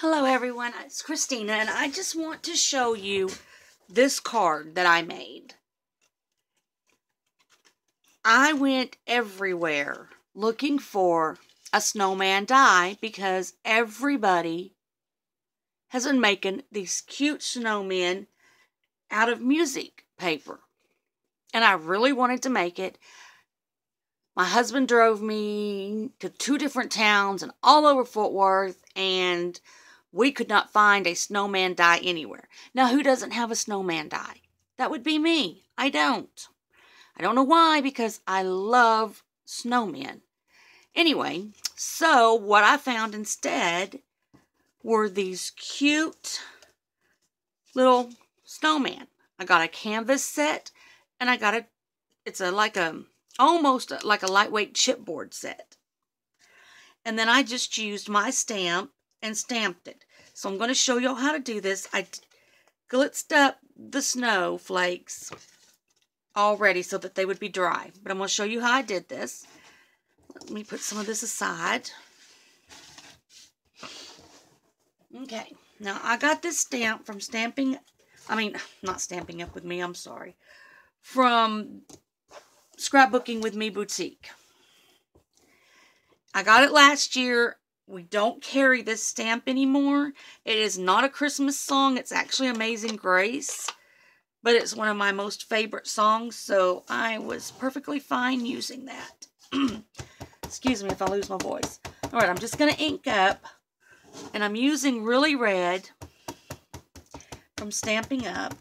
Hello everyone, it's Christina and I just want to show you this card that I made. I went everywhere looking for a snowman die because everybody has been making these cute snowmen out of music paper. And I really wanted to make it. My husband drove me to 2 different towns and all over Fort Worth, and we could not find a snowman die anywhere. Now, who doesn't have a snowman die? That would be me. I don't. I don't know why, because I love snowmen. Anyway, so what I found instead were these cute little snowman. I got a canvas set, and I got it's almost like a lightweight chipboard set. And then I just used my stamp and stamped it. So I'm going to show you how to do this. I glitzed up the snowflakes already so that they would be dry. But I'm going to show you how I did this. Let me put some of this aside. Okay. Now I got this stamp from not Stamping Up With Me, I'm sorry. From Scrapbooking With Me Boutique. I got it last year. We don't carry this stamp anymore. It is not a Christmas song. It's actually Amazing Grace. But it's one of my most favorite songs, so I was perfectly fine using that. Excuse me if I lose my voice. Alright, I'm just going to ink up. And I'm using Really Red from Stamping Up.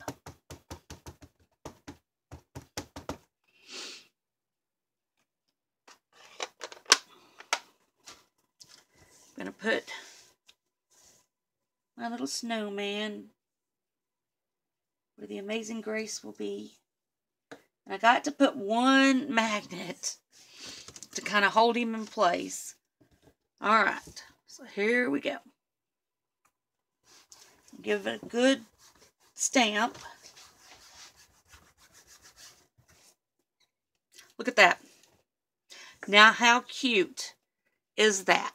I'm going to put my little snowman where the Amazing Grace will be. And I got to put one magnet to kind of hold him in place. Alright, so here we go. Give it a good stamp. Look at that. Now how cute is that?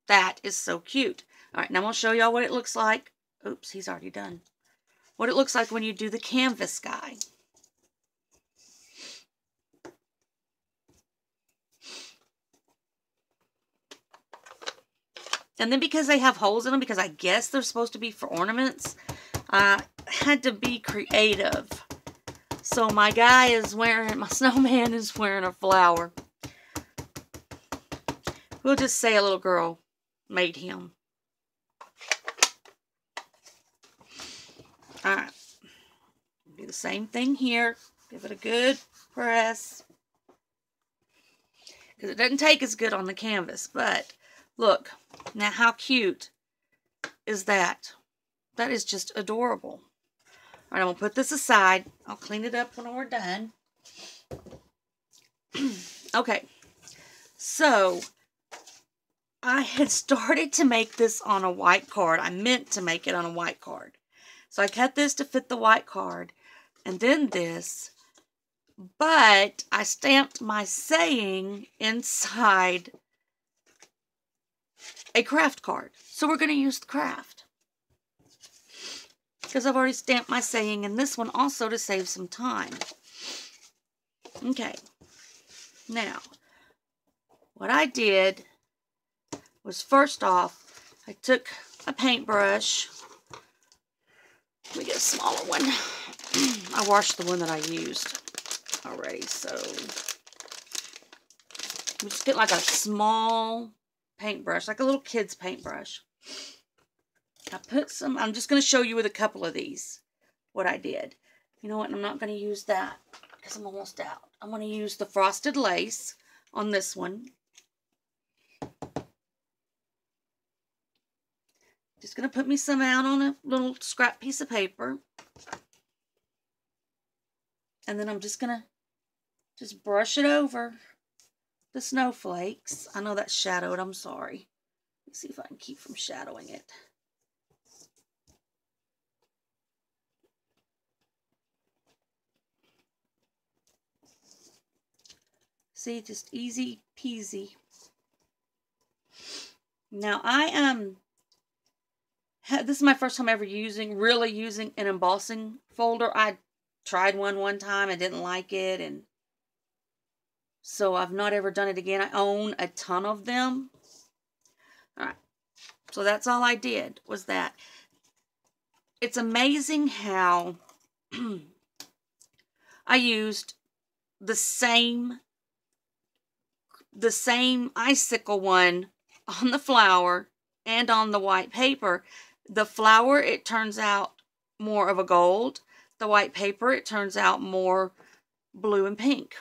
That is so cute. Alright, now I'm going to show y'all what it looks like. Oops, he's already done. What it looks like when you do the canvas guy. And then because they have holes in them, because I guess they're supposed to be for ornaments, I had to be creative. So my snowman is wearing a flower. We'll just say a little girl made him. Alright. Do the same thing here. Give it a good press. Because it doesn't take as good on the canvas. But look. Now how cute is that? That is just adorable. Alright, I'm going to put this aside. I'll clean it up when we're done. Okay. So I had started to make this on a white card. I meant to make it on a white card. So I cut this to fit the white card. And then this. But I stamped my saying inside a craft card. So we're going to use the craft. Because I've already stamped my saying in this one also to save some time. Okay. Now, what I did was first off, I took a paintbrush. Let me get a smaller one. I washed the one that I used already, so I'm just getting like a small paintbrush, like a little kid's paintbrush. I'm just going to show you with a couple of these what I did. You know what, I'm not going to use that because I'm almost out. I'm going to use the frosted lace on this one. Just going to put me some out on a little scrap piece of paper. And then I'm just going to just brush it over the snowflakes. I know that's shadowed. I'm sorry. Let's see if I can keep from shadowing it. See, just easy peasy. Now I This is my first time ever really using an embossing folder. I tried one time and didn't like it, and so I've not ever done it again. I own a ton of them. All right, so that's all I did was that. It's amazing how I used the same icicle one on the flower and on the white paper. The flower, it turns out more of a gold. The white paper, it turns out more blue and pink.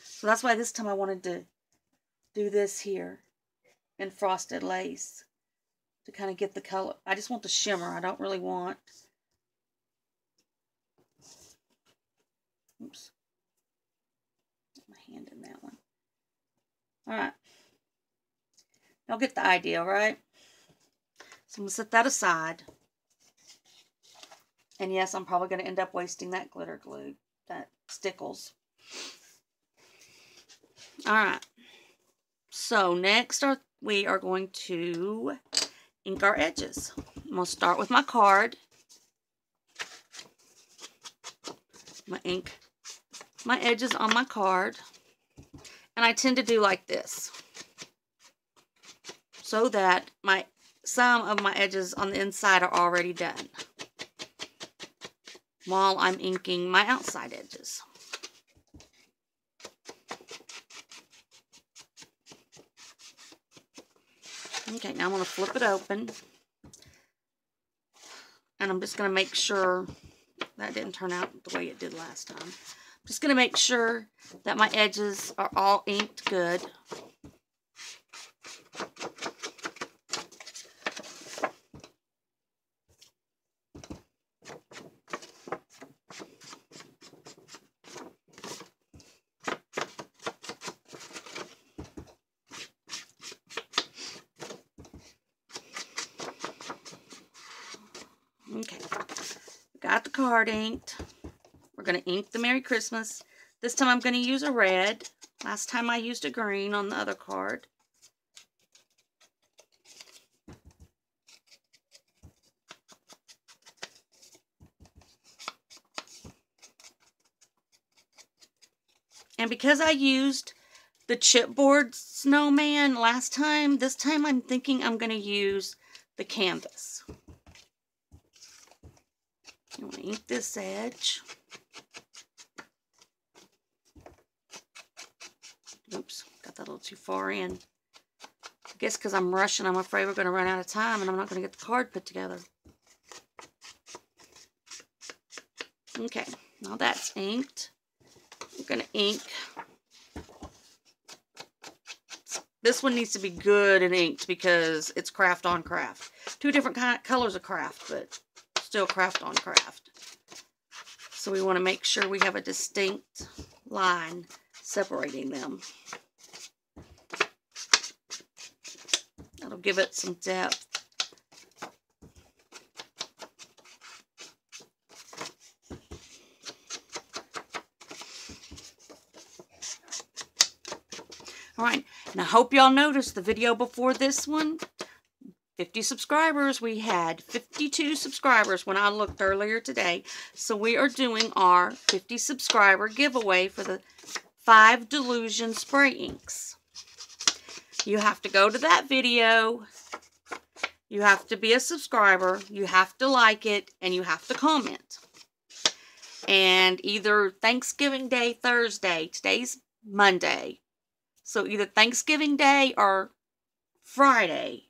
So that's why this time I wanted to do this here in frosted lace to kind of get the color. I just want the shimmer. I don't really want... Oops. Put my hand in that one. Alright. Y'all get the idea, right? So I'm going to set that aside. And yes, I'm probably going to end up wasting that glitter glue. That stickles. Alright. So next we are going to ink our edges. I'm going to start with my card. I'm going to ink my edges on my card. And I tend to do like this, so that some of my edges on the inside are already done while I'm inking my outside edges. Okay, now I'm going to flip it open. And I'm just going to make sure that didn't turn out the way it did last time. I'm just going to make sure that my edges are all inked good. Okay, got the card inked. We're going to ink the Merry Christmas. This time I'm going to use a red. Last time I used a green on the other card. And because I used the chipboard snowman last time, this time I'm thinking I'm going to use the canvas. I'm going to ink this edge. Oops, got that a little too far in. I guess because I'm rushing, I'm afraid we're going to run out of time and I'm not going to get the card put together. Okay, now that's inked. I'm going to ink. This one needs to be good and inked because it's craft on craft. Two different colors of craft, but still craft on craft. So we want to make sure we have a distinct line separating them. That'll give it some depth. Alright, and I hope y'all noticed the video before this one. 50 subscribers. We had 52 subscribers when I looked earlier today. So we are doing our 50 subscriber giveaway for the 5 Delusion spray inks. You have to go to that video. You have to be a subscriber. You have to like it. And you have to comment. And either Thanksgiving Day, Thursday. Today's Monday. So either Thanksgiving Day or Friday,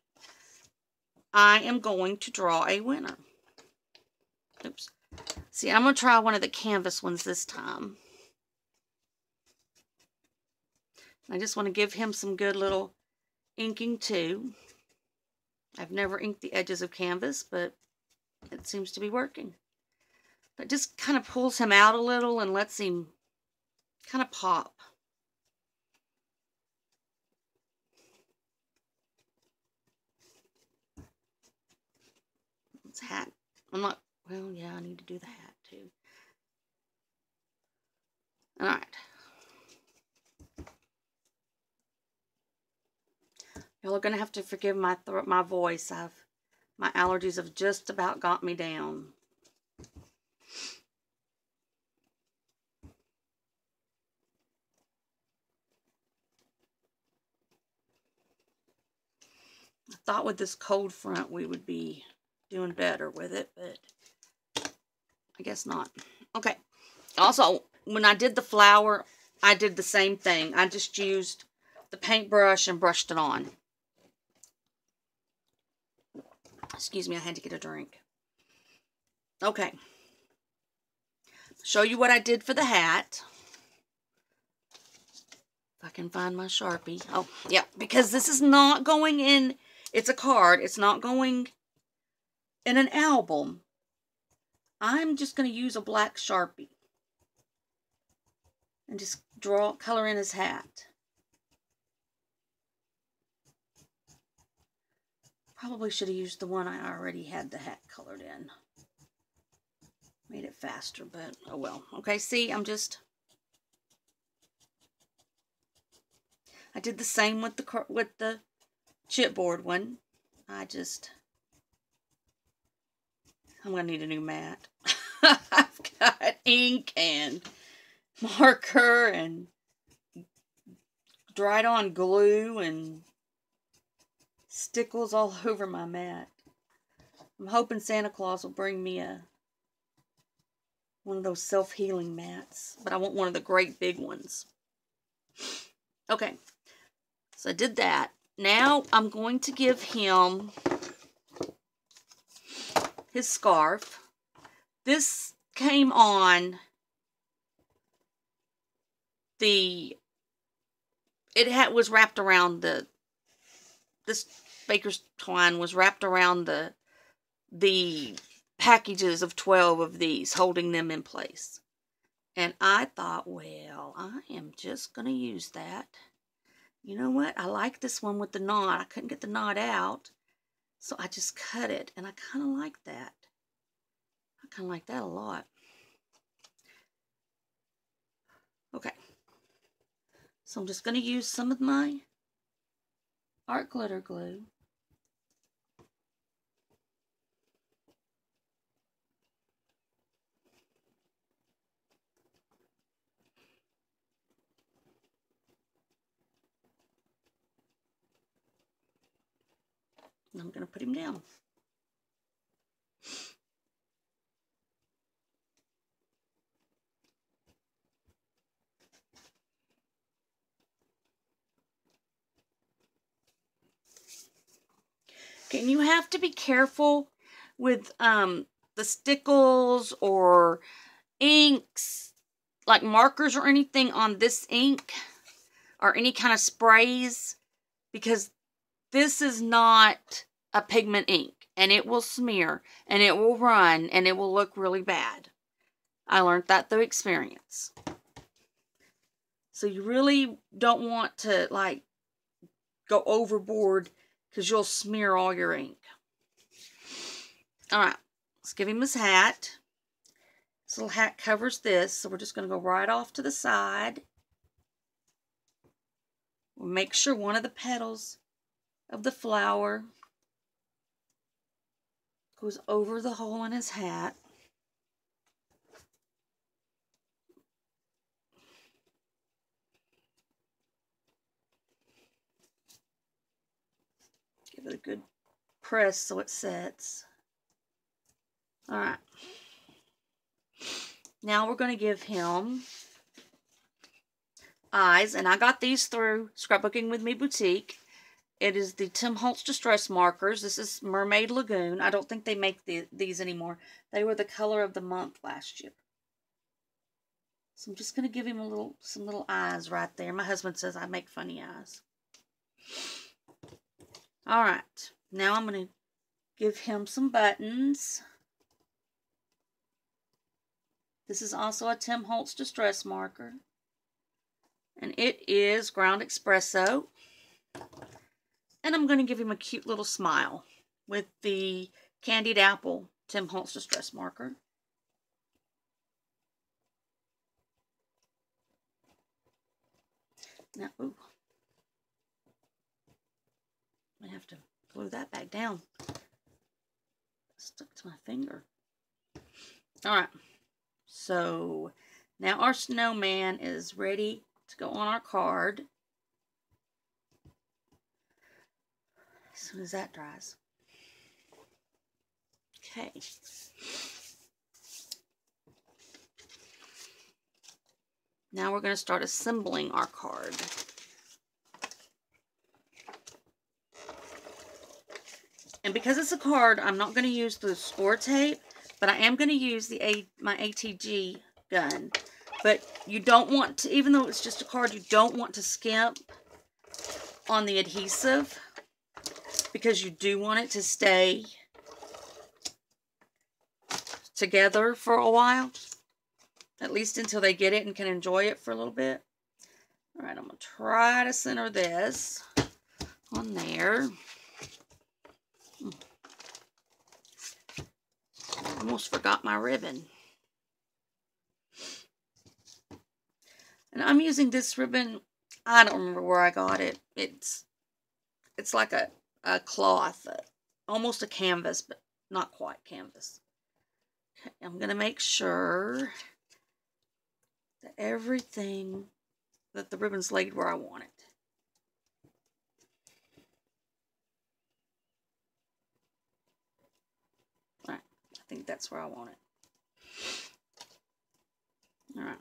I am going to draw a winner. Oops. See, I'm going to try one of the canvas ones this time. I just want to give him some good little inking too. I've never inked the edges of canvas, but it seems to be working. It just kind of pulls him out a little and lets him kind of pop. It's hat. I'm not, well, yeah, I need to do the hat too. Alright. Y'all are going to have to forgive my voice. My allergies have just about got me down. I thought with this cold front we would be doing better with it, but I guess not. Okay. Also, when I did the flower, I did the same thing. I just used the paintbrush and brushed it on. Excuse me, I had to get a drink. Okay. Show you what I did for the hat. If I can find my Sharpie. Oh, yeah, because this is not going in, it's a card. It's not going in an album. I'm just going to use a black Sharpie and just draw, color in his hat. Probably should have used the one I already had the hat colored in. Made it faster, but oh well. Okay, see, I did the same with the chipboard one. I'm gonna need a new mat. I've got ink and marker and dried on glue and stickles all over my mat. I'm hoping Santa Claus will bring me one of those self-healing mats, but I want one of the great big ones. Okay, so I did that. Now I'm going to give him his scarf. This came on was wrapped around this baker's twine was wrapped around the packages of 12 of these, holding them in place. And I thought, well, I am just going to use that. You know what? I like this one with the knot. I couldn't get the knot out, so I just cut it, and I kind of like that. I kind of like that a lot. Okay. So I'm just going to use some of my art glitter glue. And I'm going to put him down. Okay, and you have to be careful with the stickles or inks, like markers or anything on this ink, or any kind of sprays, because this is not a pigment ink, and it will smear, and it will run, and it will look really bad. I learned that through experience. So you really don't want to, like, go overboard, because you'll smear all your ink. Alright, let's give him his hat. This little hat covers this, so we're just going to go right off to the side. We'll make sure one of the petals of the flower goes over the hole in his hat. Give it a good press so it sets. Alright. Now we're going to give him eyes, and I got these through Scrapbooking with Me Boutique. It is the Tim Holtz Distress Markers. This is Mermaid Lagoon. I don't think they make these anymore. They were the color of the month last year. So I'm just going to give him some little eyes right there. My husband says I make funny eyes. Alright, now I'm going to give him some buttons. This is also a Tim Holtz Distress Marker. And it is Ground Espresso. And I'm going to give him a cute little smile with the Candied Apple Tim Holtz Distress Marker. Now, ooh. I have to glue that back down. Stuck to my finger. Alright, so now our snowman is ready to go on our card. As soon as that dries. Okay. Now we're going to start assembling our card. And because it's a card, I'm not going to use the score tape, but I am going to use my ATG gun. But you don't want to, even though it's just a card, you don't want to skimp on the adhesive because you do want it to stay together for a while. At least until they get it and can enjoy it for a little bit. Alright, I'm going to try to center this on there. Almost forgot my ribbon. And I'm using this ribbon. I don't remember where I got it. It's like a cloth. Almost a canvas, but not quite canvas. Okay, I'm going to make sure that everything, that the ribbon's laid where I want it. Alright, I think that's where I want it. Alright,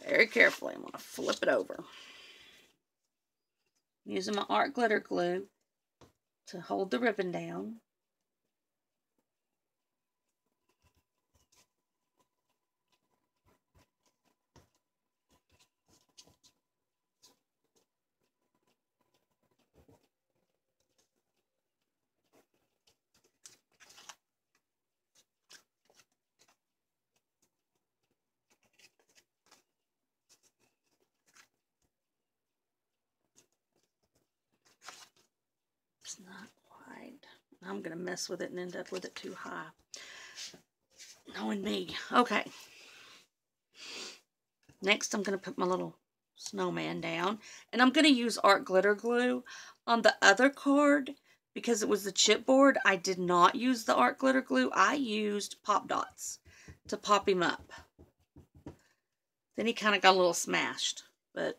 very carefully, I'm going to flip it over. Using my art glitter glue to hold the ribbon down. It's not quite. I'm going to mess with it and end up with it too high. Knowing me. Okay. Next, I'm going to put my little snowman down. And I'm going to use art glitter glue. On the other card, because it was the chipboard, I did not use the art glitter glue. I used pop dots to pop him up. Then he kind of got a little smashed. But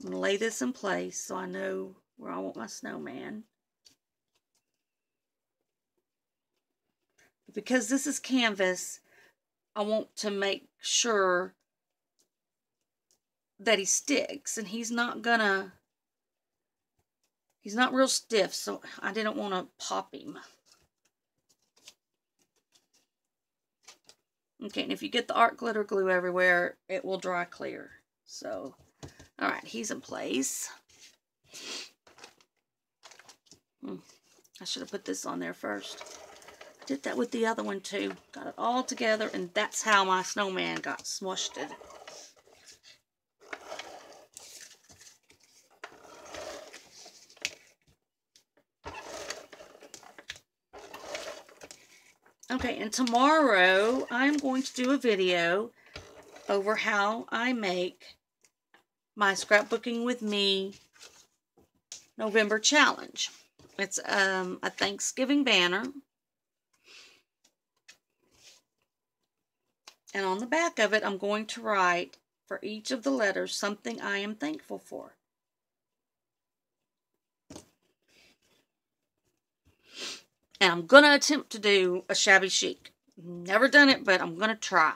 I'm going to lay this in place so I know where I want my snowman. Because this is canvas, I want to make sure that he sticks. And he's not real stiff, so I didn't want to pop him. Okay, and if you get the art glitter glue everywhere, it will dry clear. So, alright, he's in place. I should have put this on there first. I did that with the other one too. Got it all together, and that's how my snowman got smushed. Okay, and tomorrow I'm going to do a video over how I make my Scrapbooking with Me November challenge. It's a Thanksgiving banner. And on the back of it, I'm going to write for each of the letters something I am thankful for. And I'm going to attempt to do a shabby chic. Never done it, but I'm going to try.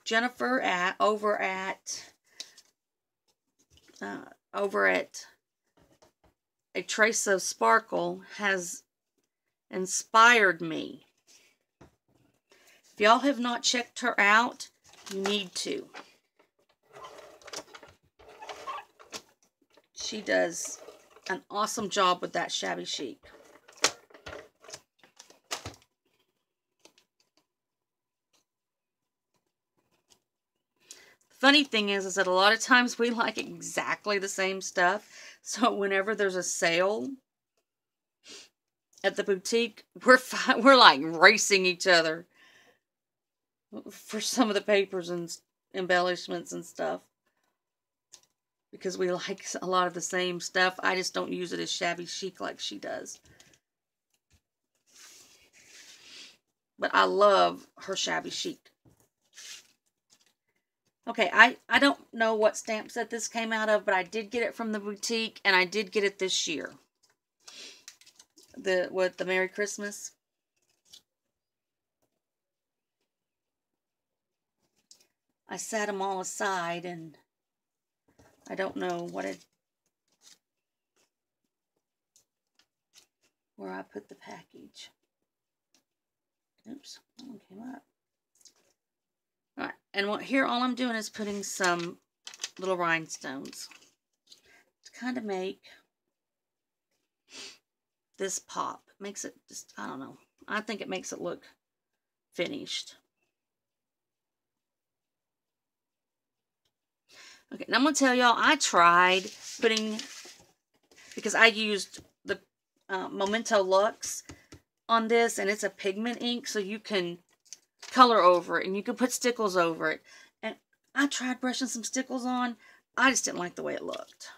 Jennifer over at A Trace of Sparkle has inspired me. If y'all have not checked her out, you need to. She does an awesome job with that shabby chic. Funny thing is that a lot of times we like exactly the same stuff. So whenever there's a sale at the boutique, we're like racing each other for some of the papers and embellishments and stuff. because we like a lot of the same stuff. I just don't use it as shabby chic like she does. But I love her shabby chic. Okay, I don't know what stamp set this came out of, but I did get it from the boutique, and I did get it this year. With the Merry Christmas. I set them all aside, and I don't know where I put the package. Oops, that one came up. Alright, and here all I'm doing is putting some little rhinestones to kind of make this pop. Makes it just, I don't know. I think it makes it look finished. Okay, and I'm going to tell y'all, I tried putting, because I used the Memento Luxe on this, and it's a pigment ink, so you can color over it, and you can put stickles over it. And I tried brushing some stickles on. I just didn't like the way it looked.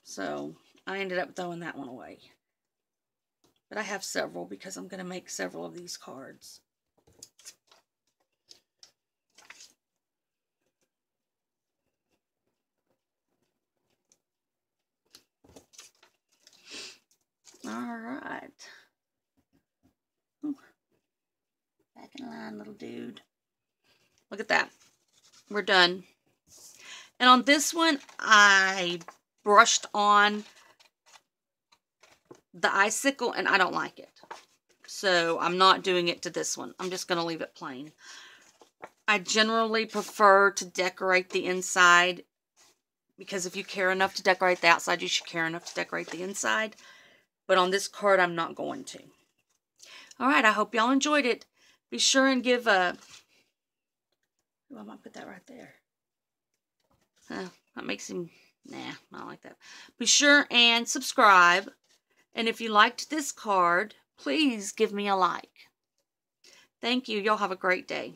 So I ended up throwing that one away. But I have several because I'm going to make several of these cards. Alright. Back in line, little dude. Look at that. We're done. And on this one, I brushed on the icicle, and I don't like it. So I'm not doing it to this one. I'm just going to leave it plain. I generally prefer to decorate the inside, because if you care enough to decorate the outside, you should care enough to decorate the inside. But on this card, I'm not going to. Alright, I hope y'all enjoyed it. Be sure and give a... Oh, I might put that right there. That makes him... Nah, I don't like that. Be sure and subscribe. And if you liked this card, please give me a like. Thank you. Y'all have a great day.